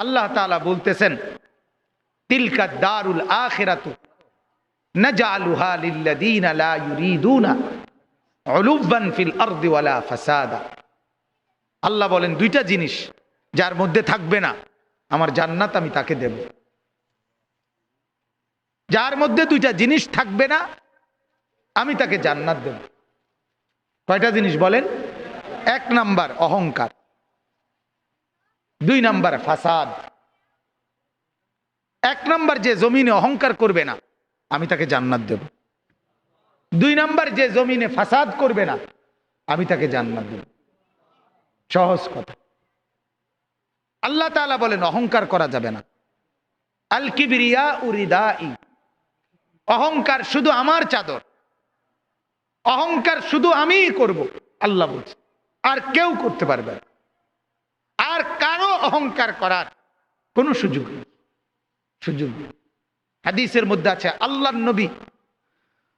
আল্লাহ তাআলা বলতেছেন, তিলকা দারুল আখিরাতু নাজআলুহা লিল্লাযীনা লা ইউরিদুনা উলুওয়ান ফিল আরদি ওয়ালা ফাসাদা। আল্লাহ বলেন, দুইটা জিনিস যার মধ্যে থাকবে না আমার জান্নাত আমি তাকে দেব। যার মধ্যে দুইটা জিনিস থাকবে না আমি তাকে জান্নাত দেব। কয়টা জিনিস বলেন? এক নাম্বার অহংকার, দুই নাম্বার ফাসাদ। এক নাম্বার যে জমিনে অহংকার করবে না আমি তাকে জান্নাত দেব। দুই নাম্বার যে জমিনে ফাসাদ করবে না আমি তাকে জান্নাত দেব। সহজ কথা। আল্লাহ তাআলা বলেন অহংকার করা যাবে না। আল কিবরিয়া উরিদাই, অহংকার শুধু আমার চাদর, অহংকার শুধু আমিই করব, আল্লাহ বলছে, আর কেউ করতে পারবে না। আর কারো অহংকার করার কোনো সুযোগ নেই, সুযোগ নেই। হাদিসের মধ্যে আছে আল্লাহর নবী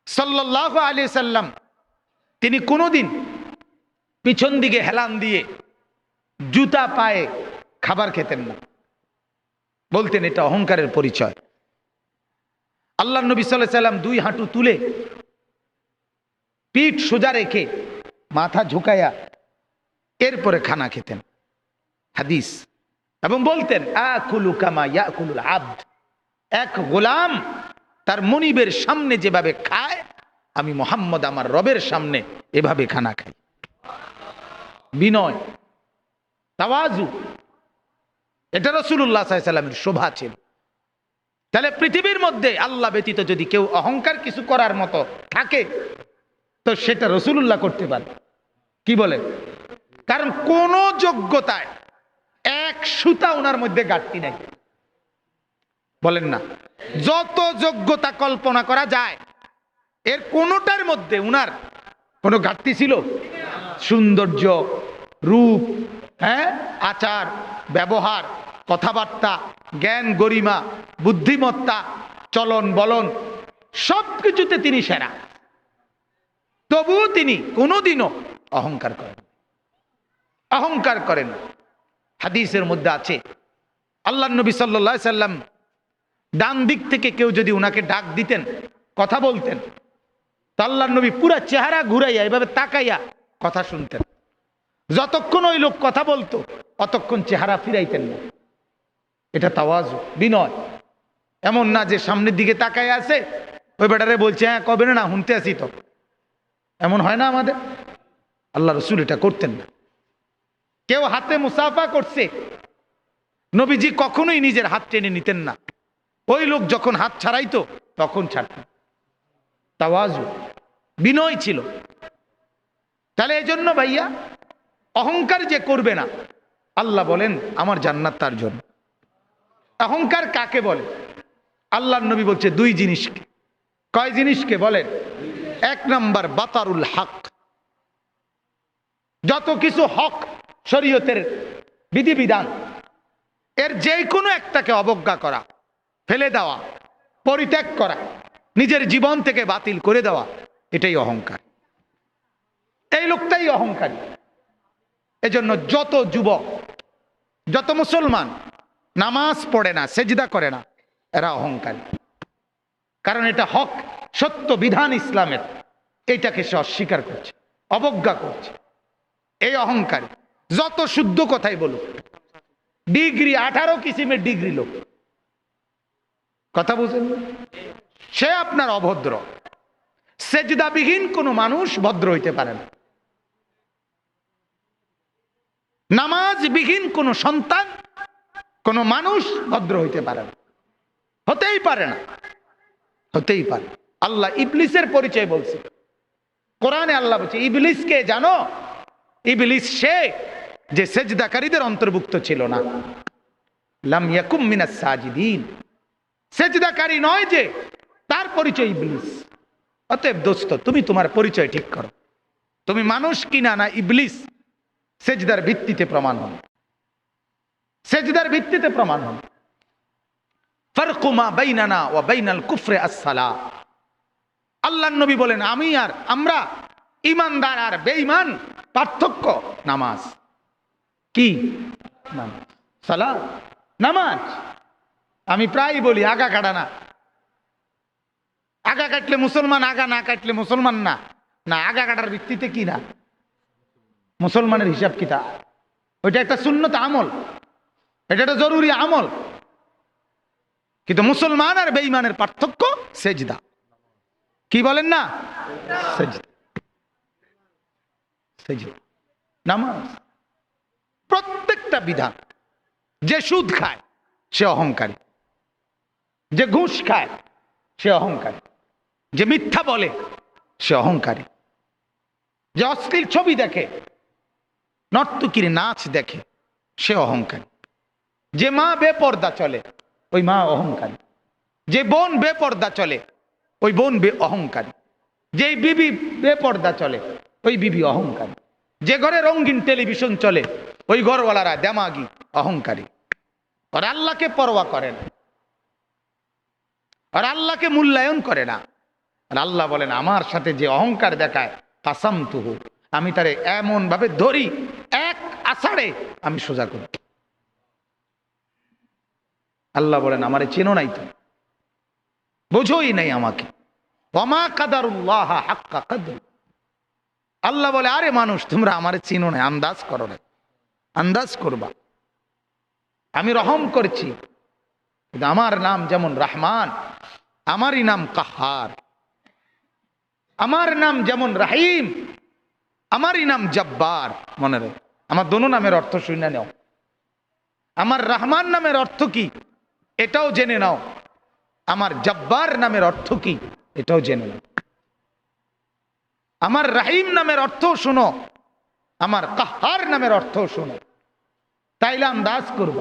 সাল্লাল্লাহু আলাইহি সাল্লাম তিনি কোনোদিন পিছন দিকে হেলান দিয়ে জুতা পায়ে খাবার খেতেন না, বলতেন এটা অহংকারের পরিচয়। আল্লাহর নবী সাল্লাল্লাহু আলাইহি সাল্লাম দুই হাঁটু তুলে পিঠ সোজা রেখে মাথা ঝুঁকায়া এরপরে খানা খেতেন, হাদিস। এবং বলতেন আকুলু কামা ইয়াকুলুল আবদ, এক গোলাম তার মনিবের সামনে যেভাবে খায় আমি মুহাম্মদ আমার রবের সামনে এভাবে খানা খাই। বিনয়, তাওয়াজু, এটা রাসূলুল্লাহ সাল্লাল্লাহু আলাইহি সাল্লামের শোভা ছিল। তাহলে পৃথিবীর মধ্যে আল্লাহ ব্যতীত যদি কেউ অহংকার কিছু করার মতো থাকে তো সেটা রাসূলুল্লাহ করতে পারে। কি বলে? কারণ কোন যোগ্যতায় এক সুতা ওনার মধ্যে ঘাটতি নাই। বলেন না? যত যোগ্যতা কল্পনা করা যায় এর কোনটার মধ্যে উনার কোনো ঘাটতি ছিল? সৌন্দর্য, রূপ, আচার ব্যবহার, কথাবার্তা, জ্ঞান গরিমা, বুদ্ধিমত্তা, চলন বলন সবকিছুতে তিনি সেরা। তবুও তিনি কোনোদিনও অহংকার করেন, অহংকার করেন। হাদিসের মধ্যে আছে আল্লাহর নবী সাল্লাল্লাহু আলাইহি সাল্লাম ডান দিক থেকে কেউ যদি উনাকে ডাক দিতেন, কথা বলতেন, তো আল্লাহর নবী পুরা চেহারা ঘুরাইয়া এভাবে তাকাইয়া কথা শুনতেন। যতক্ষণ ওই লোক কথা বলতো অতক্ষণ চেহারা ফিরাইতেন না। এটা তাওয়াজু, বিনয়। এমন না যে সামনের দিকে তাকায় আছে ওই বেটারে বলছে হ্যাঁ কবে না শুনতে আসি, তো এমন হয় না আমাদের। আল্লাহ রাসূল এটা করতেন না। কেউ হাতে মুসাফা করছে, নবীজি কখনোই নিজের হাত টেনে নিতেন না। ওই লোক যখন হাত ছাড়াইতো তখন ছাড়তেন। তাওয়াজু, বিনয় ছিল। তাহলে এই জন্য ভাইয়া অহংকার যে করবে না আল্লাহ বলেন আমার জান্নাত তার জন্য। অহংকার কাকে বলে? আল্লাহর নবী বলছে দুই জিনিসকে। কয় জিনিসকে বলেন? এক নাম্বার বাতারুল হক, যত কিছু হক শরীয়তের বিধিবিধান এর যে কোনো একটাকে অবজ্ঞা করা, ফেলে দেওয়া, পরিত্যাগ করা, নিজের জীবন থেকে বাতিল করে দেওয়া, এটাই অহংকার। এই লোকটাই অহংকারী। এজন্য যত যুবক, যত মুসলমান নামাজ পড়ে না, সেজদা করে না, এরা অহংকারী। কারণ এটা হক, সত্য বিধান ইসলামের, এইটাকে সে অস্বীকার করছে, অবজ্ঞা করছে। এই অহংকারী যত শুদ্ধ কথাই বলুক, ডিগ্রি 18 কিসিমের ডিগ্রি লোক, কথা বুঝেন, সে আপনার অভদ্র। সেজদাবিহীন কোনো মানুষ ভদ্র হইতে পারে না। নামাজবিহীন কোনো সন্তান, কোনো মানুষ ভদ্র হইতে পারে না, হতেই পারে না, হতেই পারে। আল্লাহ ইবলিসের পরিচয় বলছে কোরআনে। আল্লাহ বলছে ইবলিসকে জানো? ইবলিস সে যে সেজদাকারীদের অন্তর্ভুক্ত ছিল না। লাম ইয়াকুম মিনাস সাজিদিন, সেজদাকারী নয় যে, তার পরিচয় ইবলিস। অতএব দোস্ত তুমি তোমার পরিচয় ঠিক করো, তুমি মানুষ কিনা না ইবলিস, সেজদার ভিত্তিতে প্রমাণ হন, সেজদার ভিত্তিতে প্রমাণ হন। ফারকু মা বাইনানা ওয়া বাইনাল কুফরি আস-সালাহ। আল্লাহর নবী বলেন আমি আর আমরা, ঈমানদার আর বেঈমান পার্থক্য নামাজ। কি নামাজ? সালাত। নামাজ। আমি প্রায় বলি আগা কাটা না, আগা কাটলে মুসলমান, আগা না কাটলে মুসলমান না। না, আগা কাটার ভিত্তিতে কি না মুসলমানের হিসাব কিতাব। ওইটা একটা সুন্নত আমল, এটা একটা জরুরি আমল। কিন্তু মুসলমান আর বেঈমানের পার্থক্য সেজদা। কি বলেন না? সেজদা, সেজদা, নামাজ। প্রত্যেকটা বিধান। যে সুদ খায় সে অহংকারী, যে ঘুষ খায় সে অহংকারী, যে মিথ্যা বলে সে অহংকারী, যে অশ্লীল ছবি দেখে, নর্তকীর নাচ দেখে সে অহংকারী, যে মা বেপর্দা চলে ওই মা অহংকারী, যে বোন বেপর্দা চলে ওই বোন অহংকারী, যে বিবি বেপর্দা চলে ওই বিবি অহংকারী, যে ঘরে রঙিন টেলিভিশন চলে ওই ঘরওয়ালারা দেমাগি অহংকারী। আর আল্লাহকে পরোয়া করে না, আর আল্লাহকে মূল্যায়ন করে না। আর আল্লাহ বলেন আমার সাথে যে অহংকার দেখায় কাসামতুহু, আমি তারে এমন ভাবে ধরি এক আষাঢ়ে আমি সোজা করি। আল্লাহ বলেন আমারে চেনো নাই, তো বোঝোই নাই আমাকে। ওমা কাদারুল্লাহ হাক্কা কদর। আল্লাহ বলে আরে মানুষ তোমরা আমারে চিনো না, আন্দাজ করো না, আন্দাজ করবা। আমি রহম করছি, কিন্তু আমার নাম যেমন রহমান, আমারই নাম কাহার। আমার নাম যেমন রাহিম, আমারই নাম জব্বার। মনে রাখ, আমার দোনো নামের অর্থ শুনে নাও। আমার রহমান নামের অর্থ কি এটাও জেনে নাও, আমার জব্বার নামের অর্থ কি এটাও জেনে নাও। আমার রাহিম নামের অর্থ শুনো, আমার কাহার নামের অর্থ শুনো, তাইলে আন্দাজ করব।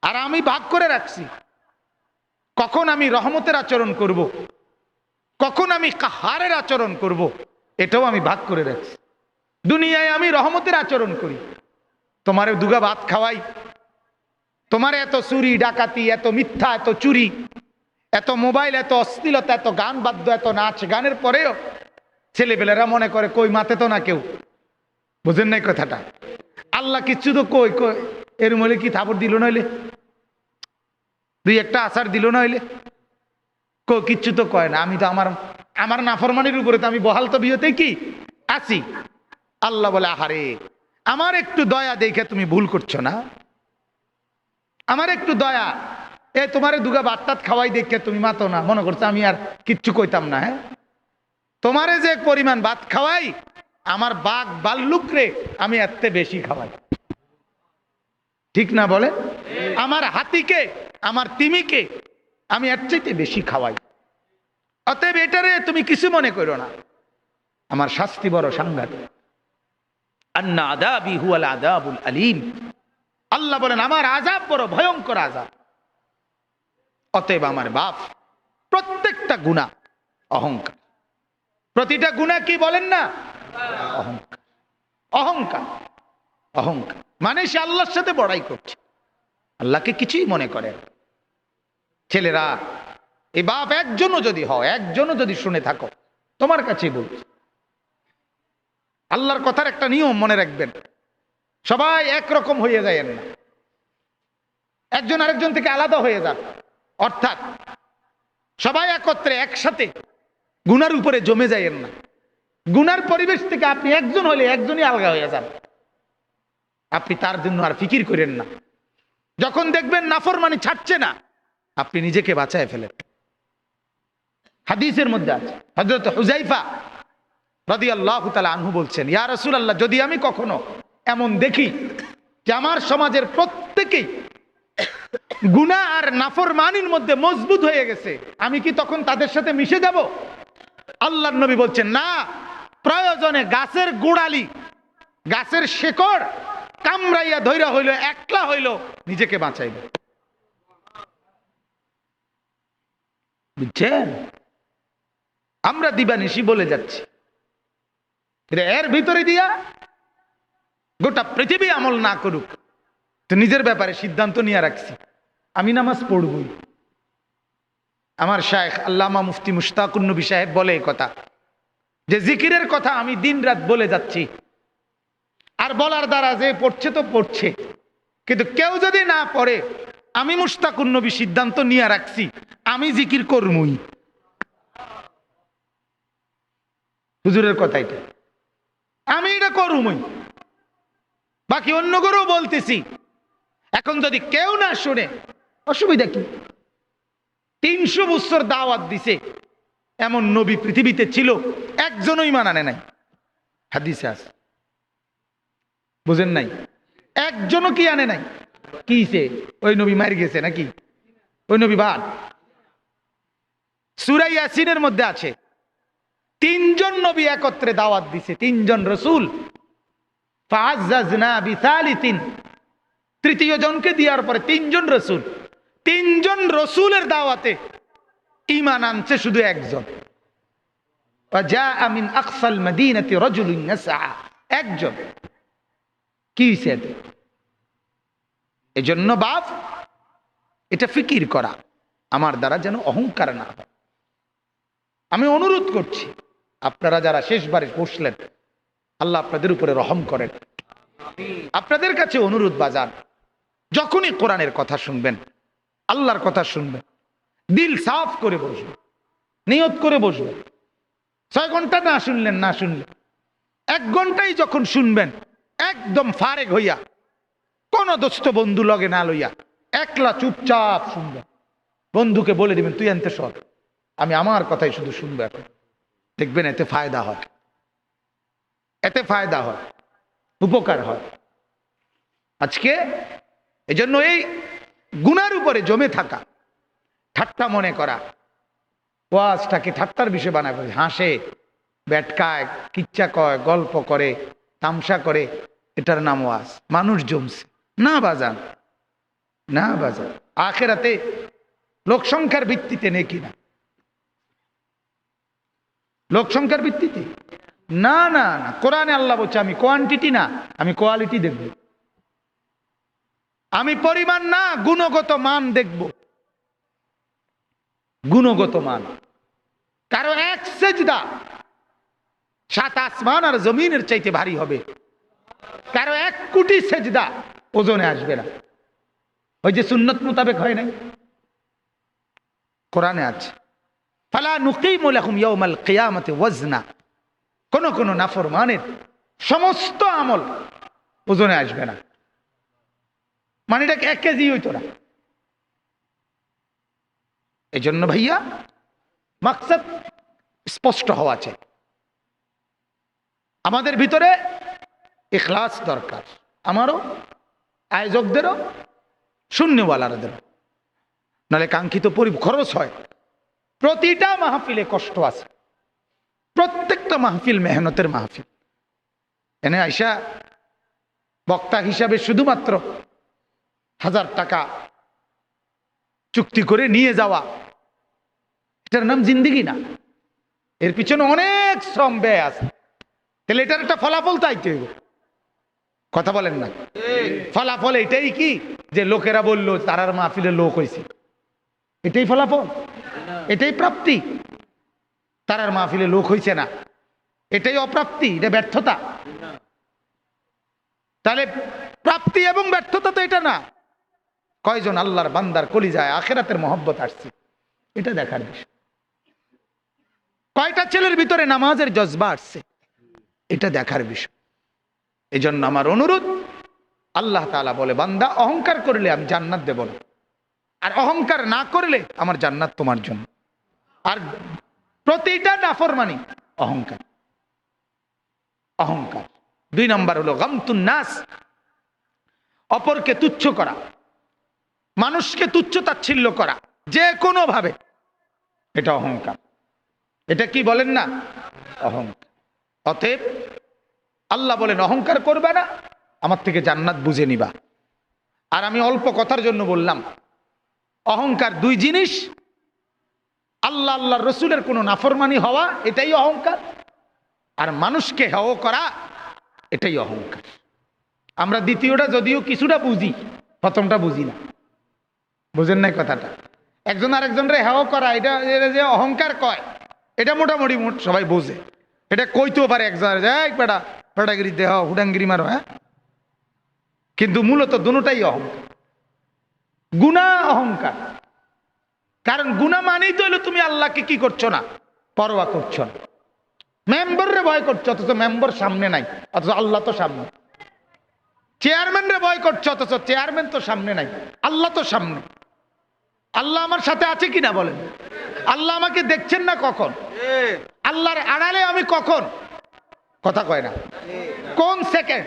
আর আমি ভাগ করে রাখছি কখন আমি রহমতের আচরণ করব, কখন আমি কাহারের আচরণ করব, এটাও আমি ভাগ করে রাখছি। দুনিয়ায় আমি রহমতের আচরণ করি, তোমারে দুগা ভাত খাওয়াই, তোমার এত চুরি ডাকাতি, এত মিথ্যা, এত চুরি, এত মোবাইল, এত অশ্লীলতা, এত গান বাদ্য, এত নাচ গানের পরেও ছেলেপেলেরা মনে করে কই মাতে তো না কেউ। বুঝেন নাই কথাটা? আল্লাহ কিচ্ছু তো কই কই এর মধ্যে কি থাপড় দিল নইলে, দুই একটা আচার দিল নইলে, কিচ্ছু তো কয় না। আমি তো আমার নাফরমানির উপরে তো আমি বহাল তো বিয়েতে কি আছি। আল্লাহ বলে আহারে আমার একটু দয়া দেখে তুমি ভুল করছো না, আমার একটু দয়া, এ তোমারে দুগা বাত্তাত খাওয়াই দেখে তুমি মাতো না, মনে করছো আমি আর কিচ্ছু কইতাম না। হ্যাঁ, তোমারে যে পরিমাণ ভাত খাওয়াই, আমার বাঘ বাল্লুক রে আমি এত বেশি খাওয়াই। ঠিক না বলে? আমার হাতিকে, আমার তিমিকে আমি এর চাইতে বেশি খাওয়াই। অতএব এটারে তুমি কিছু মনে করো না, আমার শাস্তি বড় সাংঘাতিক। আন্না আযাবি হুয়াল আযাবুল আলীম। আল্লাহ বলেন আমার আযাব বড় ভয়ঙ্কর আযাব। অতএব আমার বাপ প্রত্যেকটা গুনাহ অহংকার, প্রতিটা গুনাহ কি বলেন না অহংকার। অহংকার, অহংকার মানে সে আল্লাহর সাথে বড়াই করছে, আল্লাহকে কিছুই মনে করে। ছেলেরা এই বাপ একজনও যদি হয়, একজনও যদি শুনে থাকো, তোমার কাছেই বলছি, আল্লাহর কথার একটা নিয়ম মনে রাখবেন, সবাই একরকম হয়ে যায় না, একজন আরেকজন থেকে আলাদা হয়ে যান। অর্থাৎ সবাই একত্রে একসাথে গুনার উপরে জমে যায় না। গুনার পরিবেশ থেকে আপনি একজন হলে একজনই আলগা হয়ে যান, আপনি তার জন্য আর ফিকির করেন না। যখন দেখবেন নাফরমানি ছাড়ছে না, আপনি নিজেকে বাঁচায় ফেলেন। হাদিসের মধ্যে আছে, হযরত হুযায়ফা রাদিয়াল্লাহু তাআলা আনহু বলছেন, ইয়া রাসূলুল্লাহ, যদি আমি কখনো এমন দেখি যে আমার সমাজের প্রত্যেকেই গুনাহ আর নাফরমানির মধ্যে মজবুত হয়ে গেছে, আমি কি তখন তাদের সাথে মিশে যাব? আল্লাহর নবী বলছেন না, প্রয়োজনে গাছের গোড়ালি, গাছের শেকড় কামড়াইয়া ধইরা হইল, একলা হইল, নিজেকে বাঁচাইবে। বুঝছেন? আমরা দিবানিশি বলে যাচ্ছি, এর ভিতরে দিয়া গোটা পৃথিবী আমল না করুক, তো নিজের ব্যাপারে সিদ্ধান্ত নিয়ে রাখছি আমি নামাজ পড়বই। আমার শায়েখ আল্লামা মুফতি মুশতাকুন নবী সাহেব বলে এই কথা, যে জিকিরের কথা আমি দিন রাত বলে যাচ্ছি, আর বলার দ্বারা যে পড়ছে তো পড়ছে, কিন্তু কেউ যদি না পড়ে, আমি মুশতাকুন নবী সিদ্ধান্ত নিয়ে রাখছি আমি জিকির করমুই। হুজুরের কথা এটা, আমি এটা করমুই, বাকি অন্য করেও বলতেছি। এখন যদি কেউ না শুনে অসুবিধা কি? 300 বছর দাওয়াত দিছে, এমন নবী পৃথিবীতে ছিল একজনও ঈমান আনে নাই, হাদিসে আছে। বুঝেন নাই? একজনও কি আনে নাই? কিছে? ওই নবী মার গেছে নাকি? ওই নবী বাদ। সূরা ইয়াসিনের মধ্যে আছে 3 জন নবী একত্রে দাওয়াত দিছে, 3 জন রাসূল। ফাআযাযনা বিসালিসিন, তৃতীয় জনকে দেওয়ার পরে 3 জন রাসূল, 3 জন রাসূলের দাওয়াতে ঈমান আনছে শুধু একজন। ওয়াজাআ মিন আকসাল মাদিনাতি রাজুলুন ইয়াসআ, একজন। কি হইছে? এজন্য বাপ, এটা ফিকির করা আমার দ্বারা যেন অহংকার না হয়। আমি অনুরোধ করছি, আপনারা যারা শেষবারে বসলেন, আল্লাহ আপনাদের উপরে রহম করেন। আপনাদের কাছে অনুরোধ বাজার, যখনই কোরআনের কথা শুনবেন, আল্লাহর কথা শুনবেন, দিল সাফ করে বসবেন, নিয়ত করে বসবেন। 6 ঘন্টা না শুনলেন, 1 ঘন্টাই যখন শুনবেন, একদম ফারেক হইয়া, কোন দোস্ত বন্ধু লগে না লইয়া, একলা চুপচাপ শুনবেন। বন্ধুকে বলে দিবেন তুই আনতে সর, আমি আমার কথাই শুধু শুনবো। এখন দেখবেন এতে ফায়দা হয়, এতে ফায়দা হয়, উপকার হয়। আজকে এজন্য এই গুনার উপরে জমে থাকা, ঠাট্টা মনে করা, ওয়াজটাকে ঠাট্টার বিষয় বানায়, হাসে, ব্যাটকায়, কিচ্ছা কয়, গল্প করে, তামসা করে, এটার নাম ওয়াজ। মানুষ জমছে না বাজান, না বাজান। আখেরাতে লোক সংখ্যার ভিত্তিতে নেকি না, লোক সংখ্যার ভিত্তিতে না, না না। কোরআনে আল্লাহ বলছে আমি কোয়ান্টিটি না, আমি কোয়ালিটি দেখব। আমি পরিমাণ না, গুণগত মান দেখব, গুণগত মান। কারো এক সেজদা 7 আসমান আর জমিনের চাইতে ভারী হবে, কারো 1 কোটি সেজদা ওজনে আসবে না। ওই যে সুন্নত মোতাবেক হয় নাই, কোরআনে আছে ফালা নুকিমু লাহুম ইয়াউমাল কিয়ামাতি ওয়াজনা। কোন কোন নাফরমানের সমস্ত আমল ওজনে আসবে না, মানে এটা 1 কেজি হইতো না। এই জন্য ভাইয়া মাকসাদ স্পষ্ট হওয়া চাই। আমাদের ভিতরে ইখলাস দরকার, আমারও, আয়োজকদেরও, শূন্যওয়ালাদেরও, নাহলে কাঙ্ক্ষিত খরচ হয়। প্রতিটা মাহফিলে কষ্ট আছে, প্রত্যেকটা মাহফিল মেহনতের মাহফিল। এনে আইসা বক্তা হিসাবে শুধুমাত্র 1000 টাকা চুক্তি করে নিয়ে যাওয়া, এটার নাম জিন্দেগি না। এর পিছনে অনেক শ্রম ব্যয় আছে। তাহলে এটার একটা ফলাফল চাইতে হইব, কথা বলেন না? ফলাফল এটাই কি যে লোকেরা বললো তারার মাহফিলে লোক হয়েছে, এটাই ফলাফল? এটাই প্রাপ্তি? তারার মাহফিলে লোক হয়েছে না, এটাই অপ্রাপ্তি? এটা ব্যর্থতা? তাহলে প্রাপ্তি এবং ব্যর্থতা তো এটা না। কয়জন আল্লাহর বান্দার কলিজায় আখিরাতের মহব্বত আসছে, এটা দেখার বিষয়। কয়টা ছেলের ভিতরে নামাজের জজবা আসছে, এটা দেখার বিষয়। এই জন্য আমার অনুরোধ, আল্লাহ তাআলা বলে বান্দা অহংকার করলে আমি জান্নাত দেব না, আর অহংকার না করলে আমার জান্নাত তোমার জন্য। আর প্রতিটা নাফরমানি অহংকার, অহংকার। 2 নম্বর হলো গামতুন নাস, অপরকে তুচ্ছ করা, মানুষকে তুচ্ছ তাচ্ছিল্য করা যে কোনো ভাবে, এটা অহংকার। এটা কি বলেন না? অহংকার। অতএব আল্লাহ বলেন অহংকার করবে না, আমার থেকে জান্নাত বুঝে নিবা। আর আমি অল্প কথার জন্য বললাম, অহংকার 2 জিনিস। আল্লাহ আল্লাহর রসুলের কোনো নাফরমানি হওয়া, এটাই অহংকার। আর মানুষকে হেয় করা, এটাই অহংকার। আমরা দ্বিতীয়টা যদিও কিছুটা বুঝি, প্রথমটা বুঝি না। বুঝেন নাই কথাটা? একজন আরেকজনরে হেয় করা, এটা যে অহংকার কয়, এটা মোটামুটি সবাই বোঝে। এটা কইতেও পারে একজন, পেটাগিরি দেহ হুডাঙ্গিরি মারো, হ্যাঁ কিন্তু মূলত দুটোটাই অহংকার। গুনাহ অহংকার। কারণ গুনাহ মানেই তো হলো তুমি আল্লাহকে কি করছো না, পরোয়া করছো না। মেম্বাররে ভয় করছো অথচ মেম্বার সামনে নাই, অথচ আল্লাহ তো সামনে। চেয়ারম্যানরে ভয় করছো অথচ চেয়ারম্যান তো সামনে নাই, আল্লাহ তো সামনে। আল্লাহ আমার সাথে আছে কিনা বলেন? আল্লাহ আমাকে দেখছেন না কখন? আল্লাহর আড়ালে আমি কখন? কথা কয় না। কোন সেকেন্ড,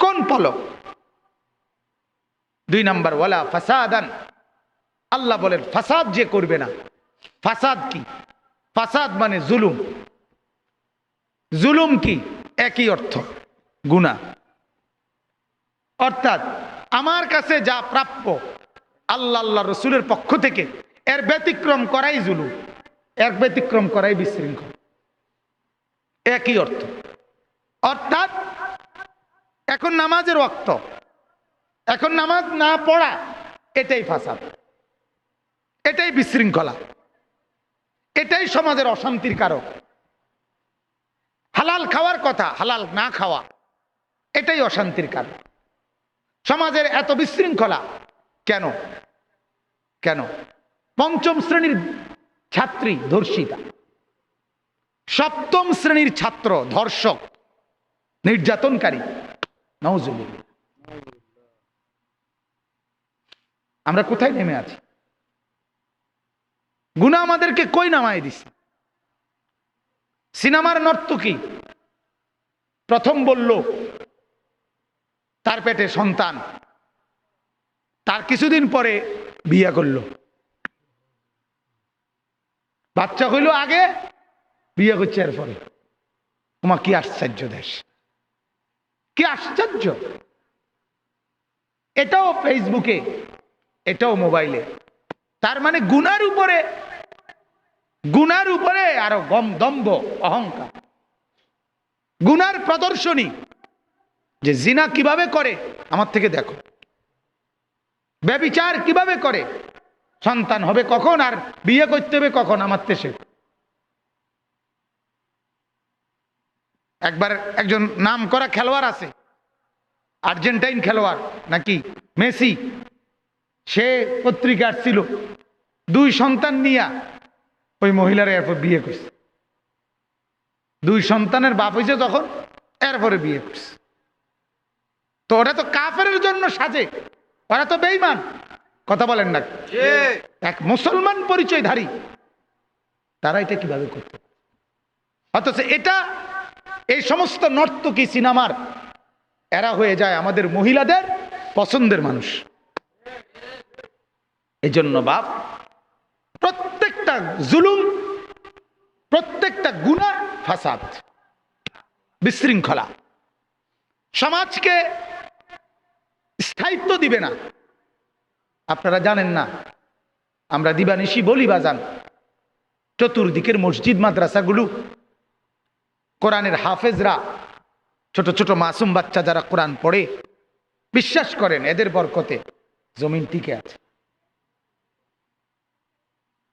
কোন পলক? 2 নাম্বার, ওয়ালা ফাসাদান। আল্লাহ বলেন ফাসাদ যে করবে না। ফাসাদ কি? ফাসাদ মানে জুলুম। জুলুম কি? একই অর্থ, গুনাহ। অর্থাৎ আমার কাছে যা প্রাপ্য আল্লাহ আল্লাহ রসুলের পক্ষ থেকে, এর ব্যতিক্রম করাই জুলুম, এর ব্যতিক্রম করাই বিশৃঙ্খল। একই অর্থ। অর্থাৎ এখন নামাজের ওয়াক্ত, এখন নামাজ না পড়া, এটাই ফাসাদ, এটাই বিশৃঙ্খলা, এটাই সমাজের অশান্তির কারক। হালাল খাওয়ার কথা, হালাল না খাওয়া, এটাই অশান্তির কারণ। সমাজের এত বিশৃঙ্খলা কেন? কেন? 5ম শ্রেণীর ছাত্রী ধর্ষিতা, 7ম শ্রেণীর ছাত্র ধর্ষক, নির্যাতনকারী। নাউজুবিল্লাহ। আমরা কোথায় নেমে আছি? গুনাহ আমাদেরকে কই নামায় দিছে? সিনেমার নর্তকী প্রথম বলল তার পেটে সন্তান, তার কিছুদিন পরে বিয়ে করল, বাচ্চা হইল আগে, বিয়ে করছে এরপরে। তোমার কি আশ্চর্য দেশ, কি আশ্চর্য! এটাও ফেসবুকে, এটাও মোবাইলে। তার মানে গুনার উপরে আরো দম্ভ, অহংকার, গুনার প্রদর্শনী। যে জিনা কিভাবে করে আমার থেকে দেখো, ব্যভিচার কিভাবে করে, সন্তান হবে কখন আর বিয়ে করতে হবে কখন আমার দেশে। একবার একজন নাম করা খেলোয়াড় আছে, আর্জেন্টাইন খেলোয়াড় নাকি মেসি, সে পত্রিকা আসছিল, 2 সন্তান নিয়া ওই মহিলারা এরপর বিয়ে করছে। 2 সন্তানের বাপ হয়েছে যখন, এরপরে বিয়ে করছে। তো ওরা তো কাফেরের জন্য সাজে, ওরা তো বেঈমান। কথা বলেন না? এক মুসলমান পরিচয়ধারী তারা এটা কিভাবে করতে? অথচ এটা, এই সমস্ত নর্তকী সিনেমার, এরা হয়ে যায় আমাদের মহিলাদের পছন্দের মানুষ। এই জন্য বাপ, প্রত্যেকটা জুলুম, প্রত্যেকটা গুনাহ ফাসাদ, বিশৃঙ্খলা, সমাজকে স্থায়িত্ব দিবে না। আপনারা জানেন না, আমরা দিবানিশি বলি বাজান, চতুর্দিকের মসজিদ মাদ্রাসাগুলো, কোরআনের হাফেজরা, ছোট ছোট মাসুম বাচ্চা যারা কোরআন পড়ে, বিশ্বাস করেন এদের বরকতে জমিন টিকে আছে।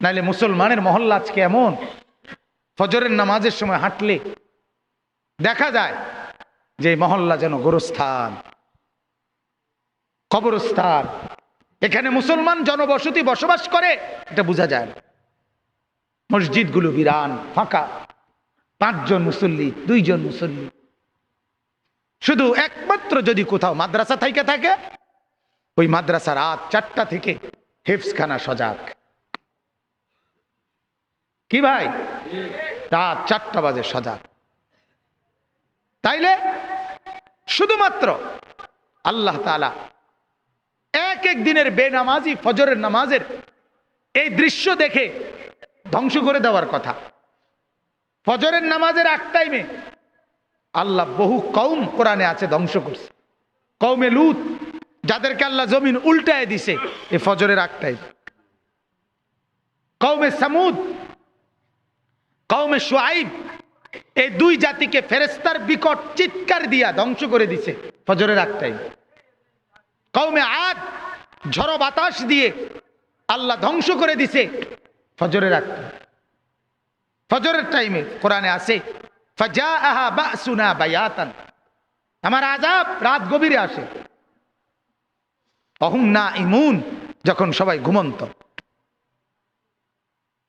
নাইলে মুসলমানের মহল্লা আজকে এমন, ফজরের নামাজের সময় হাঁটলে দেখা যায় যে মহল্লা যেন গোরস্থান, কবরস্থান। এখানে মুসলমান জনবসতি বসবাস করে এটা বোঝা যায় না। মসজিদগুলো বিরান, ফাঁকা, 5 জন মুসল্লি, 2 জন মুসল্লি। শুধু একমাত্র যদি কোথাও মাদ্রাসা থাইকে থাকে, ওই মাদ্রাসা রাত 4টা থেকে হেফজখানা সজাগ। কি ভাই? রাত 4টা বাজে সজাগ। তাইলে শুধুমাত্র আল্লাহ তাআলা এক এক দিনের বেনামাজি ফজরের নামাজের এই দৃশ্য দেখে ধ্বংস করে দেওয়ার কথা। ফজরের নামাজের এক টাইমে আল্লাহ বহু কওম কোরআনে আছে ধ্বংস করছে। কওমে লূত, যাদেরকে আল্লাহ জমিন উল্টায় দিছে এই ফজরের এক টাইম। কওমে সামুদ, কওমে শুআইব, এই 2 জাতিকে ফেরেশতার বিকট চিৎকার দিয়া ধ্বংস করে দিছে ফজরের এক টাইম। কওমে আদ, ঝড়ো বাতাস দিয়ে আল্লাহ ধ্বংস করে দিছে ফজরের এক টাইম। ফজরের টাইমে কোরআনে আছে ফাজাআহা বাসুনা বায়াতান, আমার আযাব রাত গভীরে আসে। অহুম না ইমুন, যখন সবাই ঘুমন্ত,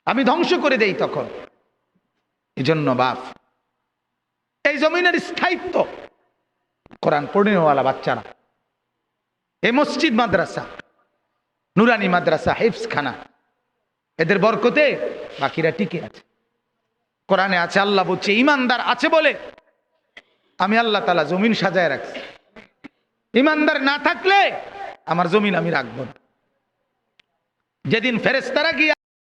আমি ধ্বংস করে দেই তখন। এই জন্য বাপ, এই জমিনের স্থায়িত্ব কোরআন পড়নেওয়ালা বাচ্চারা, এই মসজিদ মাদ্রাসা, নুরানি মাদ্রাসা, হিফজ খানা, এদের বরকতে বাকিরা টিকে আছে। কোরআনে আছে, আল্লাহ বলছে ইমানদার আছে বলে আমি আল্লাহ তাআলা জমিন সাজায় রাখছি। ইমানদার না থাকলে আমার জমিন আমি রাখবো না। যেদিন ফেরেশতারা গিয়ে